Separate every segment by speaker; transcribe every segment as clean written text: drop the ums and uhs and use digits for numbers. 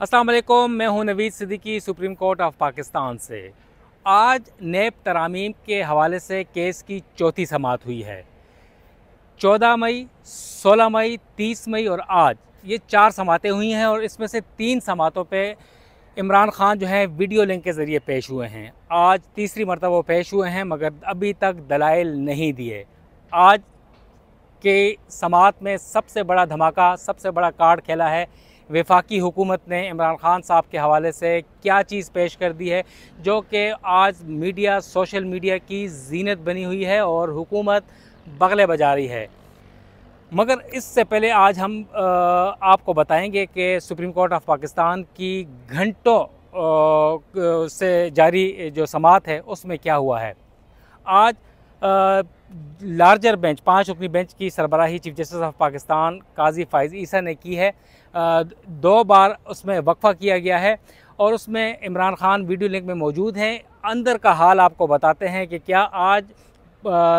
Speaker 1: अस्सलाम वालेकुम, मैं हूं Naveed Siddiqui supreme court of Pakistan से। आज नेब तरामीम के हवाले से केस की चौथी समाअत हुई है। 14 मई, 16 मई, 30 मई और आज ये 4 समाअतें हुई हैं और इसमें से 3 समाअतों पे इमरान खान जो है वीडियो लिंक के ज़रिए पेश हुए हैं। आज तीसरी मरतबा वो पेश हुए हैं मगर अभी तक दलाइल नहीं दिए। आज के समाअत में सबसे बड़ा धमाका, सबसे बड़ा कार्ड खेला है। वफाकी हुकूमत ने इमरान खान साहब के हवाले से क्या चीज़ पेश कर दी है जो कि आज मीडिया, सोशल मीडिया की जीनत बनी हुई है और हुकूमत बगले बजा रही है। मगर इससे पहले आज हम आपको बताएंगे कि सुप्रीम कोर्ट ऑफ पाकिस्तान की घंटों से जारी जो समाअत है उसमें क्या हुआ है। आज लार्जर बेंच, 5 रुकनी बेंच की सरबराही चीफ जस्टिस ऑफ पाकिस्तान काजी फ़ाइज़ ईसा ने की है। 2 बार उसमें वक्फ़ा किया गया है और उसमें इमरान खान वीडियो लिंक में मौजूद हैं। अंदर का हाल आपको बताते हैं कि क्या आज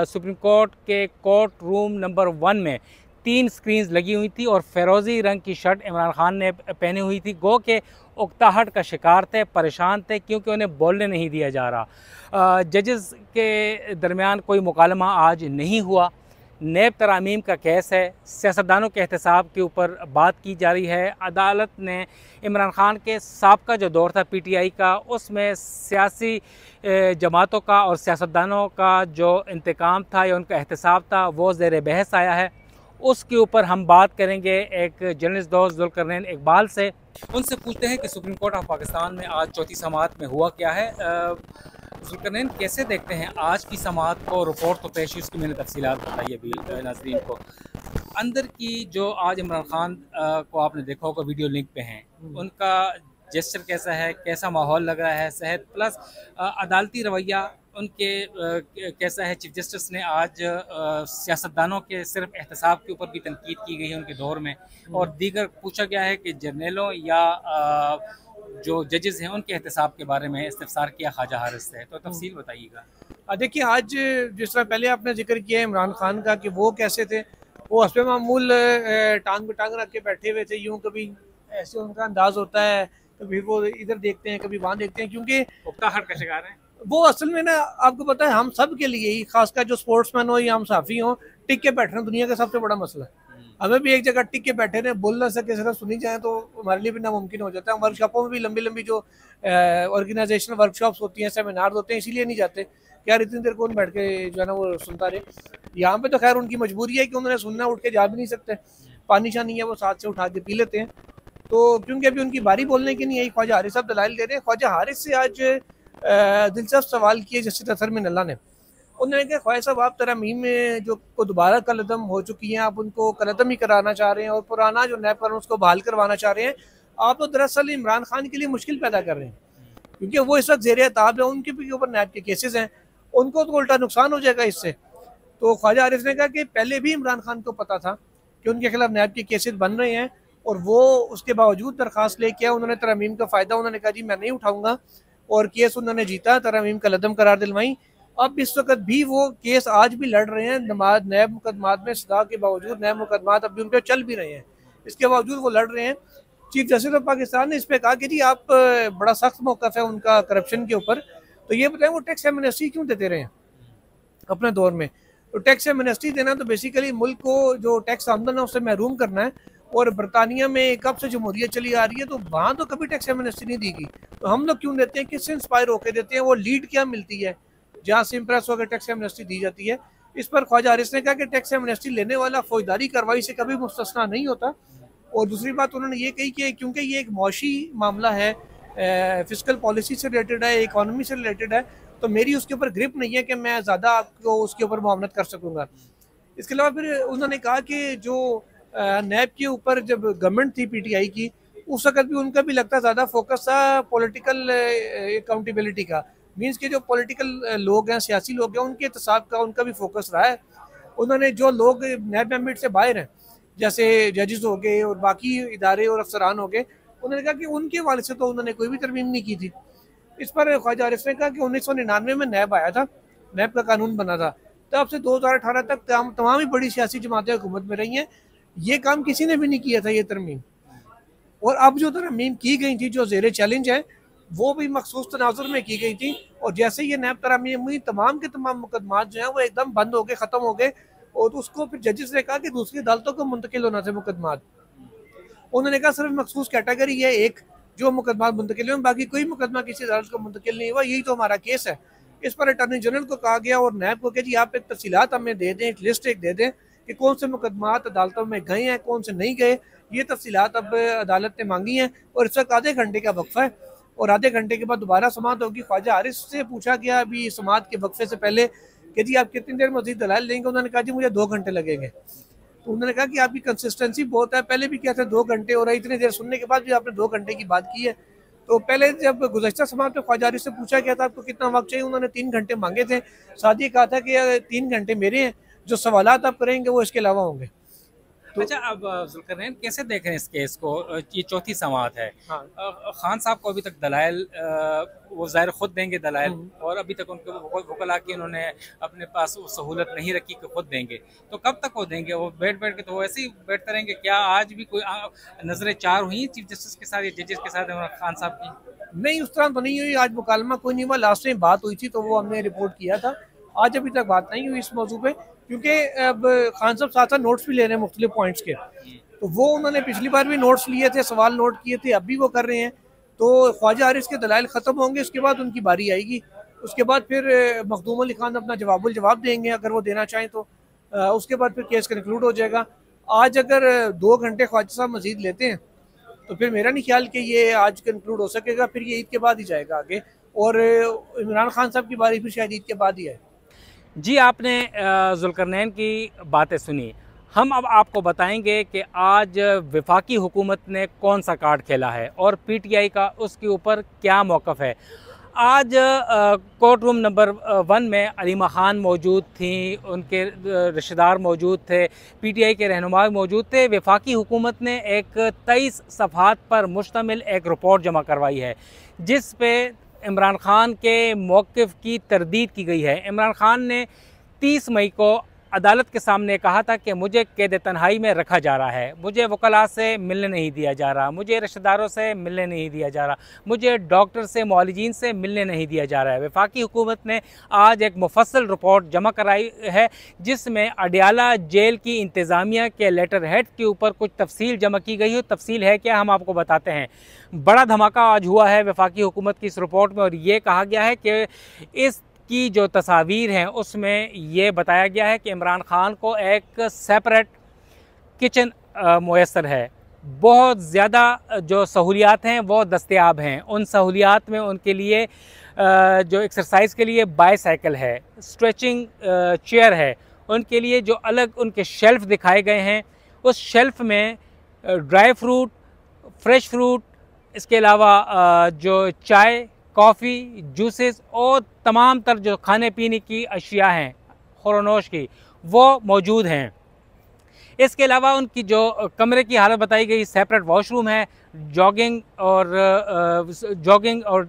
Speaker 1: सुप्रीम कोर्ट के कोर्ट रूम नंबर 1 में 3 स्क्रीन्स लगी हुई थी और फ़िरोज़ी रंग की शर्ट इमरान खान ने पहनी हुई थी। गो के उकताहट का शिकार थे, परेशान थे क्योंकि उन्हें बोलने नहीं दिया जा रहा। जजेस के दरमियान कोई मुकालमा आज नहीं हुआ। नेब तरामीम का केस है, सियासतदानों के एहतसाब के ऊपर बात की जा रही है। अदालत ने इमरान खान के साबका जो दौर था PTI का, उसमें सियासी जमातों का और सियासतदानों का जो इंतकाम था या उनका एहतसाब था वो ज़ेर बहस आया है। उसके ऊपर हम बात करेंगे एक जर्नलिस्ट दोस्त जुल्करनैन इकबाल से। उनसे पूछते हैं कि सुप्रीम कोर्ट ऑफ पाकिस्तान में आज चौथी समाअत में हुआ क्या है। जुल्करनैन, कैसे देखते हैं आज की समाअत को? रिपोर्ट तो पेश हुई, उसकी मैंने तफसीलात बताई अभी नाज़रीन को। अंदर की जो आज इमरान खान को आपने देखा होगा वीडियो लिंक पे हैं, उनका जेस्चर कैसा है, कैसा माहौल लग रहा है, सेहत प्लस अदालती रवैया उनके कैसा है? चीफ जस्टिस ने आज सियासतदानों के सिर्फ एहतसाब के ऊपर भी तनकीद की गई है उनके दौर में, और दीगर पूछा गया है कि जर्नलों या जो जजेस हैं उनके एहतसाब के बारे में इस्तफसार किया ख्वाजा हारिस से। तो तफसील बताइएगा।
Speaker 2: देखिए, आज जिस तरह पहले आपने जिक्र किया इमरान खान का कि वो कैसे थे, वो हस्बे मामूल टांग पे टांग रख के बैठे हुए थे। यूं कभी ऐसे उनका अंदाज होता है, कभी वो इधर देखते हैं, कभी वहाँ देखते हैं, क्योंकि
Speaker 1: उकताहट का शिकार है
Speaker 2: वो असल में ना, आपको पता है, हम सब के लिए ही, खासकर जो स्पोर्ट्समैन हो या हम साफी हो, टिक के बैठना दुनिया का सबसे बड़ा मसला है। हमें भी एक जगह टिक के बैठे रहे, बोल ना सके, सिर्फ सुनी जाए तो हमारे लिए भी नामुमकिन हो जाता है। वर्कशॉपों में भी लंबी लंबी जो ऑर्गेनाइजेशनल वर्कशॉप्स होती हैं, सेमिनार होते हैं, इसीलिए नहीं जाते कि यार इतनी देर कौन बैठ के जो है ना वो सुनता रहे। यहाँ पे तो खैर उनकी मजबूरी है कि उन्होंने सुनना, उठ के जा भी नहीं सकते, पानी शानी है वो साथ से उठा के पी लेते हैं। तो क्योंकि अभी उनकी बारी बोलने की नहीं आई, ख्वाजा हारिस साहब दलाइल दे रहे हैं। ख्वाजा हारिस से आज दिलचस्प सवाल किए जस्टिस अतहर मिन अल्लाह ने। उन्होंने कहा, ख्वाजा साहब, आप तरमीम में जो को दोबारा कलदम हो चुकी हैं, आप उनको कलदम ही कराना चाह रहे हैं और पुराना जो नैब कानून उसको बहाल करवाना चाह रहे हैं। आप तो दरअसल इमरान खान के लिए मुश्किल पैदा कर रहे हैं, क्योंकि वो इस वक्त ज़ेर ताब है, उनके भी ऊपर नैब के केसेस हैं, उनको तो उल्टा नुकसान हो जाएगा इससे। तो ख्वाजा आरिफ ने कहा कि पहले भी इमरान खान को पता था कि उनके खिलाफ नैब के केसेस बन रहे हैं और वो उसके बावजूद दरख्वास्त लेके आए। उन्होंने तरमीम का फ़ायदा, उन्होंने कहा जी मैं नहीं उठाऊंगा, और केस उन्होंने जीता, तरमीम का लदम करार दिलवाई। अब इस वक्त भी वो केस आज भी लड़ रहे हैं, नैब मुकदमात में सदा के बावजूद नैब मुकदमात अब भी उन पर चल भी रहे हैं, इसके बावजूद वो लड़ रहे हैं। चीफ जस्टिस ऑफ पाकिस्तान ने इस पर कहा कि जी आप, बड़ा सख्त मौक़िफ़ है उनका करप्शन के ऊपर, तो ये बताएं वो टैक्स एमनेस्टी क्यों देते रहे हैं अपने दौर में? तो टैक्स एमनेस्टी देना तो बेसिकली मुल्क को जो टैक्स आमदन है उससे महरूम करना है। और बरतानिया में कब से जमहूरियत चली आ रही है, तो वहाँ तो कभी टैक्स एमनेस्टी नहीं दी गई, तो हम लोग क्यों देते हैं? किससे इंस्पायर होकर देते हैं? वो लीड क्या मिलती है जहाँ से इम्प्रेस होकर टैक्स एमनेस्टी दी जाती है? इस पर ख्वाजा हारिस ने कहा कि टैक्स एमनेस्टी लेने वाला फौजदारी कार्रवाई से कभी मुस्तस्ना नहीं होता। और दूसरी बात उन्होंने ये कही कि क्योंकि ये एक मौशी मामला है, फिजिकल पॉलिसी से रिलेटेड है, इकोनॉमी से रिलेटेड है, तो मेरी उसके ऊपर ग्रिप नहीं है कि मैं ज़्यादा आपको उसके ऊपर मुआवनत कर सकूँगा। इसके अलावा फिर उन्होंने कहा कि जो नैब के ऊपर जब गवर्नमेंट थी PTI की, उस वक्त भी उनका भी लगता ज़्यादा फोकस था पॉलिटिकल अकाउंटेबिलिटी का, मीन्स के जो पॉलिटिकल लोग हैं, सियासी लोग हैं, उनके एहतसाब का उनका भी फोकस रहा है। उन्होंने जो लोग नैब मेंबर से बाहर हैं, जैसे जजेस हो गए और बाकी इदारे और अफसरान हो गए, उन्होंने कहा कि उनके हवाले से तो उन्होंने कोई भी तरमीम नहीं की थी। इस पर ख्वाजा आरिफ ने कहा कि 1999 में नैब आया था, नैब का कानून बना था, तब से 2018 तक तमाम ही बड़ी सियासी जमातें हुकूमत में रही हैं, ये काम किसी ने भी नहीं किया था, ये तरमीम। और अब जो तरमीम की गई थी जो ज़ेर चैलेंज है वो भी मखसूस तनाजुर में की गई थी, और जैसे ये नैब तरमीम हुई तमाम के तमाम मुकदमात जो हैं वो एकदम बंद हो गए, ख़त्म हो गए, और उसको फिर जजेस ने कहा कि दूसरी अदालतों को मुंतकिल होना थे मुकदमात। उन्होंने कहा सिर्फ मखसूस कैटेगरी है एक जो मुकदमा मुंतकिल हुए, बाकी कोई मुकदमा किसी अदालत को मुंतकिल नहीं हुआ, यही तो हमारा केस है। इस पर अटॉर्नी जनरल को कहा गया और नैब को कि जी आप एक तफसीलात हमें दे दें, एक लिस्ट एक दे दें कि कौन से मुकदमात अदालतों में गए हैं, कौन से नहीं गए। ये तफसीलात अब अदालत ने मांगी हैं और इस वक्त आधे घंटे का वक्फा है और आधे घंटे के बाद दोबारा समाअत होगी। ख्वाजा हारिस से पूछा गया अभी समाअत के वक्फे से पहले कि जी आप कितनी देर मजीद दलाल लेंगे, उन्होंने कहा जी मुझे 2 घंटे लगेंगे। तो उन्होंने कहा कि आपकी कंसिस्टेंसी बहुत है, पहले भी क्या था 2 घंटे और इतनी देर सुनने के बाद भी आपने 2 घंटे की बात की है। तो पहले जब गुज़श्ता समाअत में ख्वाजा हारिस से पूछा गया था आपको कितना वक्त चाहिए, उन्होंने 3 घंटे मांगे थे। साथ ही कहा था कि 3 घंटे मेरे हैं, जो सवालात आप करेंगे वो इसके अलावा होंगे।
Speaker 1: तो अच्छा, अब जुल्करनैन कैसे देख रहे हैं इस केस को? ये चौथी समाअत है।
Speaker 2: हाँ।
Speaker 1: खान साहब को अभी तक दलाइल वो ज़ाहिर खुद देंगे दलाइल, और अभी तक उनके वकला की उन्होंने अपने पास वो सहूलत नहीं रखी कि खुद देंगे। तो कब तक वो देंगे? वो बैठ बैठ के तो वो ऐसे ही बैठते रहेंगे? क्या आज भी कोई नजरें चार हुई चीफ जस्टिस के साथ या जजेस के साथ इमरान खान साहब की?
Speaker 2: नहीं, उस तरह तो नहीं हुई, आज मुकालमा कोई नहीं हुआ। लास्ट टाइम बात हुई थी तो वो हमने रिपोर्ट किया था, आज अभी तक बात नहीं हुई इस मौजू पे, क्योंकि अब खान साहब साथ साथ नोट्स भी ले रहे हैं मुख्तलिफ पॉइंट्स के। तो वो उन्होंने पिछली बार भी नोट्स लिए थे, सवाल नोट किए थे, अब भी वो कर रहे हैं। तो ख्वाजा हारिस के दलाइल ख़त्म होंगे, उसके बाद उनकी बारी आएगी, उसके बाद फिर मखदूम अली खान अपना जवाब देंगे अगर वो देना चाहें तो। उसके बाद फिर केस कंक्लूड हो जाएगा। आज अगर 2 घंटे ख्वाजा साहब मजीद लेते हैं तो फिर मेरा नहीं ख्याल कि ये आज कंक्लूड हो सकेगा, फिर ये ईद के बाद ही जाएगा आगे, और इमरान खान साहब की बारी फिर शायद ईद के बाद ही है।
Speaker 1: जी, आपने जुल्करनैन की बातें सुनी। हम अब आपको बताएंगे कि आज वफाकी हुकूमत ने कौन सा कार्ड खेला है और पीटीआई का उसके ऊपर क्या मौक़िफ़ है। आज कोर्ट रूम नंबर 1 में अलीमा खान मौजूद थी, उनके रिश्तेदार मौजूद थे, पीटीआई के रहनुमा मौजूद थे। वफाकी हुकूमत ने एक 23 सफ़हात पर मुश्तमिल एक रिपोर्ट जमा करवाई है जिस पे इमरान खान के मौक़िफ़ की तरदीद की गई है। इमरान खान ने 30 मई को अदालत के सामने कहा था कि मुझे कैद तन्हाई में रखा जा रहा है, मुझे वकला से मिलने नहीं दिया जा रहा, मुझे रिश्तेदारों से मिलने नहीं दिया जा रहा, मुझे डॉक्टर से मुआलिजीन से मिलने नहीं दिया जा रहा है। वफाकी हुकूमत ने आज एक मुफस्सल रिपोर्ट जमा कराई है जिसमें अडियाला जेल की इंतज़ामिया के लेटर हेड के ऊपर कुछ तफसील जमा की गई है। तफसील है क्या, हम आपको बताते हैं। बड़ा धमाका आज हुआ है वफाकी हुकूमत की इस रिपोर्ट में, और ये कहा गया है कि इस की जो तस्वीर हैं उसमें ये बताया गया है कि इमरान खान को एक सेपरेट किचन मुयस्सर है। बहुत ज़्यादा जो सहूलियात हैं वो दस्तयाब हैं। उन सहूलियात में उनके लिए जो एक्सरसाइज के लिए बाईसाइकिल है, स्ट्रेचिंग चेयर है, उनके लिए जो अलग उनके शेल्फ़ दिखाए गए हैं, उस शेल्फ़ में ड्राई फ्रूट, फ्रेश फ्रूट, इसके अलावा जो चाय, कॉफ़ी, जूसेस और तमाम तर जो खाने पीने की अशिया हैं खुरनोश की, वो मौजूद हैं। इसके अलावा उनकी जो कमरे की हालत बताई गई, सेपरेट वॉशरूम है, जॉगिंग और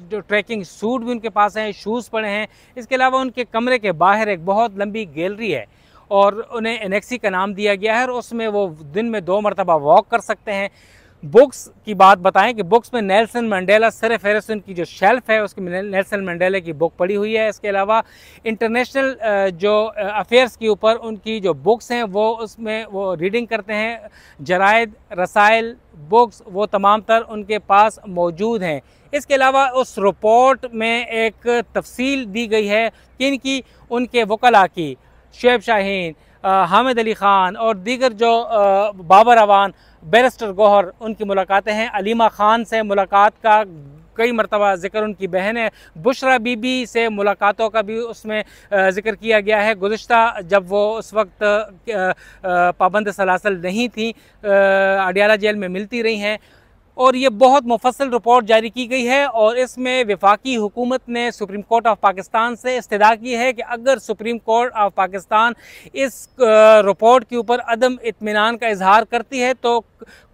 Speaker 1: जो ट्रैकिंग सूट भी उनके पास हैं, शूज़ पड़े हैं। इसके अलावा उनके कमरे के बाहर एक बहुत लंबी गैलरी है और उन्हें एनेक्सी का नाम दिया गया है और उसमें वो दिन में 2 मरतबा वॉक कर सकते हैं। बुक्स की बात बताएं कि बुक्स में नेल्सन मंडेला सर फेहरिस्त की जो शेल्फ़ है उसकी नेल्सन मंडेला की बुक पड़ी हुई है। इसके अलावा इंटरनेशनल जो अफेयर्स के ऊपर उनकी जो बुक्स हैं वो उसमें वो रीडिंग करते हैं। जराइद, रसाइल, बुक्स वो तमाम तर उनके पास मौजूद हैं। इसके अलावा उस रिपोर्ट में एक तफसील दी गई है कि इनकी उनके वकला की, शुएब शाहीन, हामिद अली ख़ान और दीगर जो बाबर अवान, बैरिस्टर गौहर, उनकी मुलाकातें हैं। अलीमा खान से मुलाकात का कई मरतबा ज़िक्र उनकी बहन है बुशरा बीबी से मुलाकातों का भी उसमें ज़िक्र किया गया है। गुज़िश्ता जब वो उस वक्त पाबंद सलासल नहीं थी, अडियाला जेल में मिलती रही हैं, और ये बहुत मुफस्सल रिपोर्ट जारी की गई है और इसमें वफाकी हुकूमत ने सुप्रीम कोर्ट ऑफ पाकिस्तान से इस्तदा की है कि अगर सुप्रीम कोर्ट ऑफ पाकिस्तान इस रिपोर्ट के ऊपर अदम इत्मीनान का इजहार करती है तो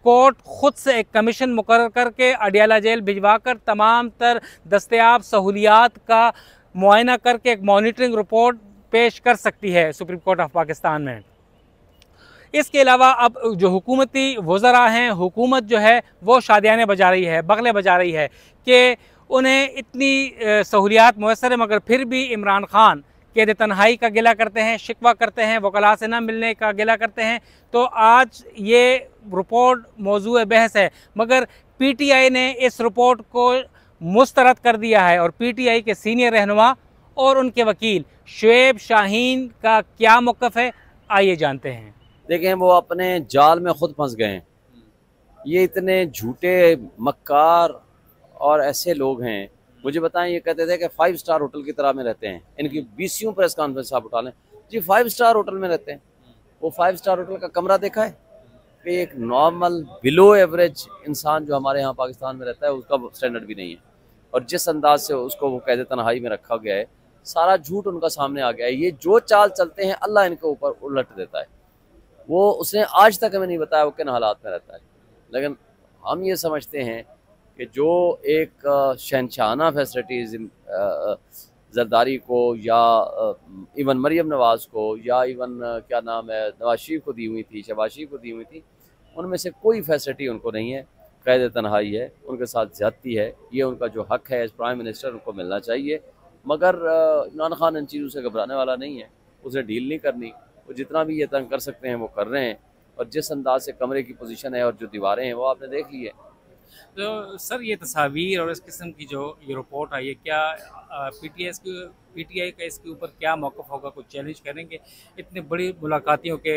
Speaker 1: कोर्ट ख़ुद से एक कमीशन मुकर्रर करके अडियाला जेल भिजवा कर तमाम तर दस्तयाब सहूलियात का मुआयना करके एक मॉनिटरिंग रिपोर्ट पेश कर सकती है सुप्रीम कोर्ट ऑफ पाकिस्तान में। इसके अलावा अब जो हुकूमती वज़रा हैं, हुकूमत जो है वो शादियाने बजा रही है, बगले बजा रही है कि उन्हें इतनी सहूलियात मुयसर है, मगर फिर भी इमरान खान कैद तन्हाई का गिला करते हैं, शिकवा करते हैं, वकला से ना मिलने का गिला करते हैं। तो आज ये रिपोर्ट मौजूए बहस है, मगर PTI ने इस रिपोर्ट को मुस्तरद कर दिया है और PTI के सीनियर रहनुमा और उनके वकील शुएब शाहीन का क्या मौक़िफ़ है, आइए जानते हैं।
Speaker 3: देखें, वो अपने जाल में खुद फंस गए हैं। ये इतने झूठे मक्कार और ऐसे लोग हैं। मुझे बताएं, ये कहते थे कि 5 स्टार होटल की तरह में रहते हैं। इनकी 20 प्रेस कॉन्फ्रेंस आप उठा लें जी, 5 स्टार होटल में रहते हैं। वो 5 स्टार होटल का कमरा देखा है कि एक नॉर्मल बिलो एवरेज इंसान जो हमारे यहाँ पाकिस्तान में रहता है उसका स्टैंडर्ड भी नहीं है। और जिस अंदाज से उसको वो कैद तन्हाई में रखा गया है, सारा झूठ उनका सामने आ गया है। ये जो चाल चलते हैं अल्लाह इनके ऊपर उलट देता है। वो उसने आज तक हमें नहीं बताया वो किन हालात में रहता है, लेकिन हम ये समझते हैं कि जो एक शहनशाहाना फैसिलिटीज़ जरदारी को या इवन मरियम नवाज़ को या इवन क्या नाम है नवाज शरीफ को दी हुई थी, शहबाज शरीफ को दी हुई थी, उनमें से कोई फैसिलिटी उनको नहीं है। कैद तन्हाई है, उनके साथ ज़्यादती है। ये उनका जो हक़ है एज प्राइम मिनिस्टर उनको मिलना चाहिए। मगर इमरान खान इन चीज़ों से घबराने वाला नहीं है, उसे डील नहीं करनी। वो जितना भी ये तंग कर सकते हैं वो कर रहे हैं। और जिस अंदाज से कमरे की पोजीशन है और जो दीवारें हैं वो आपने देख ली है।
Speaker 1: तो सर, ये तस्वीर और इस किस्म की जो ये रिपोर्ट आई है, क्या PTI का इसके ऊपर क्या मौक़िफ़ होगा? कुछ चैलेंज करेंगे? इतनी बड़ी मुलाकातियों के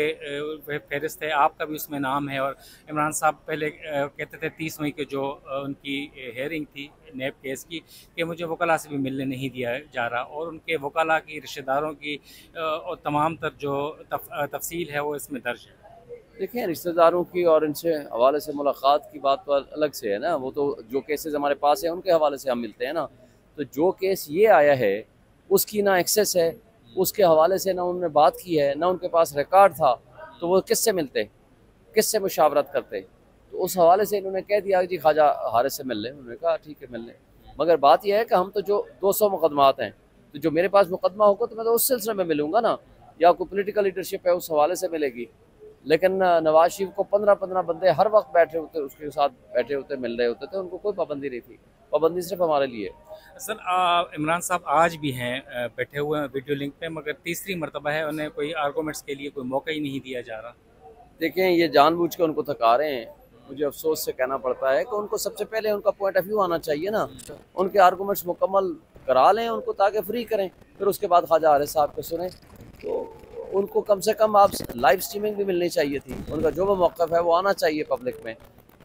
Speaker 1: फहरिस्त है, आपका भी उसमें नाम है। और इमरान साहब पहले कहते थे 30 मई के जो उनकी हेयरिंग थी नेब केस की, कि मुझे वकला से भी मिलने नहीं दिया जा रहा, और उनके वकला की, रिश्तेदारों की और तमाम तर जो तफसील है वो इसमें दर्ज है।
Speaker 3: देखिए, रिश्तेदारों की और इनसे हवाले से मुलाकात की बात तो अलग से है ना। वो तो जो केसेस हमारे पास है उनके हवाले से हम मिलते हैं ना। तो जो केस ये आया है उसकी ना एक्सेस है, उसके हवाले से ना उन्होंने बात की है, ना उनके पास रिकॉर्ड था। तो वो किससे मिलते, किससे मुशावरत करते? तो उस हवाले से इन्होंने कह दिया जी ख्वाजा हारिस से मिल लें। उन्होंने कहा ठीक है मिल लें। मगर बात यह है कि हम तो जो 200 मुकदमात हैं, तो जो मेरे पास मुकदमा होगा तो मैं तो उस सिलसिले में मिलूँगा ना, या कोई पोलिटिकल लीडरशिप है उस हवाले से मिलेगी। लेकिन नवाज शरीफ को 15-15 बंदे हर वक्त बैठे होते, उसके साथ बैठे होते, मिल रहे होते थे। उनको कोई पाबंदी नहीं थी। पाबंदी सिर्फ हमारे लिए।
Speaker 1: सर, इमरान साहब आज भी हैं बैठे हुए हैं वीडियो लिंक पे, मगर तीसरी मरतबा है, उन्हें कोई आर्गूमेंट्स के लिए कोई मौका ही नहीं दिया जा रहा।
Speaker 3: देखें, ये जानबूझ के उनको थका रहे हैं। मुझे अफसोस से कहना पड़ता है कि उनको सबसे पहले उनका पॉइंट ऑफ व्यू आना चाहिए ना। उनके आर्गूमेंट्स मुकम्मल करा लें उनको, ताकि फ्री करें, फिर उसके बाद ख्वाजा हारिस साहब को सुने। तो उनको कम से कम आप लाइव स्ट्रीमिंग भी मिलनी चाहिए थी। उनका जो भी मौक़िफ़ है वो आना चाहिए पब्लिक में।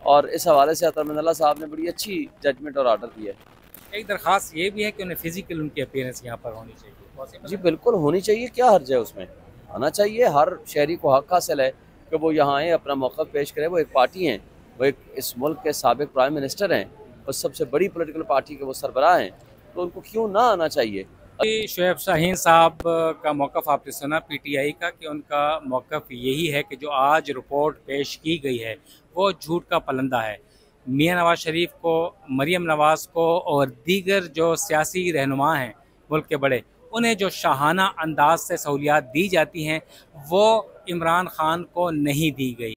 Speaker 3: और इस हवाले से अतरमंदल्ला साहब ने बड़ी अच्छी जजमेंट और आर्डर दिया है।
Speaker 1: एक दरख्वास्त ये भी है कि उन्हें फिजिकल उनकी अपीयरेंस यहाँ पर होनी चाहिए।
Speaker 3: जी बिल्कुल होनी चाहिए, क्या हर्ज है उसमें? आना चाहिए। हर शहरी को हक़ हासिल है कि वो यहाँ आए, अपना मौक़िफ़ पेश करें। वो एक पार्टी हैं, वो एक इस मुल्क के साबिक़ प्राइम मिनिस्टर हैं और सबसे बड़ी पोलिटिकल पार्टी के वो सरबराह हैं, तो उनको क्यों ना आना चाहिए।
Speaker 1: शुएब शाहीन साहब का मौक़िफ़ आपने सुना PTI का, कि उनका मौक़िफ़ यही है कि जो आज रिपोर्ट पेश की गई है वो झूठ का पलंदा है। मियां नवाज शरीफ को, मरियम नवाज़ को और दीगर जो सियासी रहनुमा हैं मुल्क के बड़े, उन्हें जो शाहाना अंदाज से सहूलियात दी जाती हैं वो इमरान खान को नहीं दी गई।